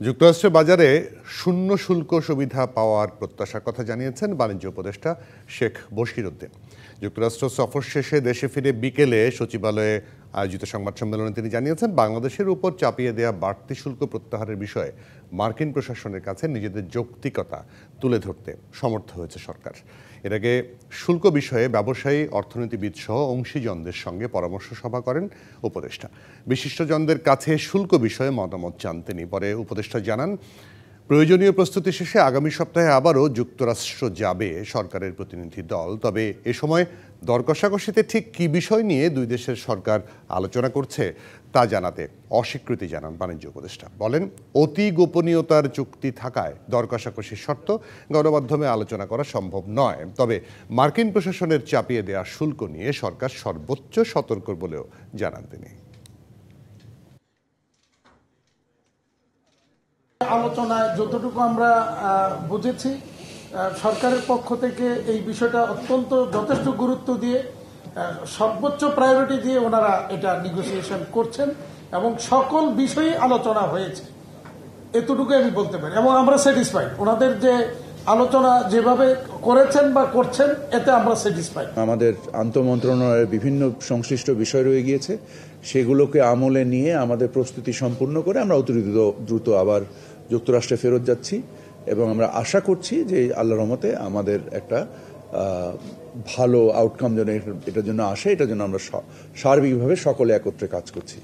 যুক্তরাষ্ট্রের বাজারে শূন্য শুল্ক সুবিধা পাওয়ার প্রত্যাশার কথা জানিয়েছেন বাণিজ্য উপদেষ্টা শেখ বশির উদ্দিন। যুক্তরাষ্ট্র সফর শেষে দেশে ফিরে বিকেলে সচিবালয়ে আয়োজিত সংবাদ সম্মেলনে তিনি জানিয়েছেন, বাংলাদেশের উপর চাপিয়ে দেয়া বাড়তি শুল্ক প্রত্যাহারের বিষয়ে মার্কিন প্রশাসনের কাছে নিজেদের যৌক্তিকতা তুলে ধরতে সমর্থ হয়েছে সরকার। এর আগে শুল্ক বিষয়ে ব্যবসায়ী, অর্থনীতিবিদ সহ অংশীজনদের সঙ্গে পরামর্শ সভা করেন উপদেষ্টা। বিশিষ্টজনদের কাছে শুল্ক বিষয়ে মতামত চান তিনি। পরে উপদেষ্টা জানান, প্রয়োজনীয় প্রস্তুতি শেষে আগামী সপ্তাহে আবারও যুক্তরাষ্ট্র যাবে সরকারের প্রতিনিধি দল। তবে এ সময় দর কষাকষিতে ঠিক কী বিষয় নিয়ে দুই দেশের সরকার আলোচনা করছে তা জানাতে অস্বীকৃতি জানান বাণিজ্য উপদেষ্টা। বলেন, অতি গোপনীয়তার চুক্তি থাকায় দর কষাকষির শর্ত গণমাধ্যমে আলোচনা করা সম্ভব নয়। তবে মার্কিন প্রশাসনের চাপিয়ে দেওয়া শুল্ক নিয়ে সরকার সর্বোচ্চ সতর্ক বলেও জানান তিনি। আলোচনায় যতটুকু আমরা বুঝেছি, সরকারের পক্ষ থেকে এই বিষয়টা অত্যন্ত যথেষ্ট গুরুত্ব দিয়ে সর্বোচ্চ প্রায়োরিটি দিয়ে ওনারা এটা নেগোসিয়েশন করছেন এবং সকল বিষয়ে আলোচনা হয়েছে, এতটুকু আমি বলতে পারি। এবং আমরা স্যাটিসফাইড, ওনাদের যে আলোচনা যেভাবে করেছেন বা করছেন এতে আমরা স্যাটিসফাইড। আমাদের আন্তঃমন্ত্রণালয়ের বিভিন্ন সংশ্লিষ্ট বিষয় রয়ে গিয়েছে, সেগুলোকে আমলে নিয়ে আমাদের প্রস্তুতি সম্পূর্ণ করে আমরা অতি দ্রুত আবার যুক্তরাষ্ট্রে ফেরত যাচ্ছি এবং আমরা আশা করছি যে আল্লাহর রহমতে আমাদের একটা ভালো আউটকাম যেন এটার জন্য আসে, এটার জন্য আমরা সার্বিকভাবে সকলে একত্রে কাজ করছি।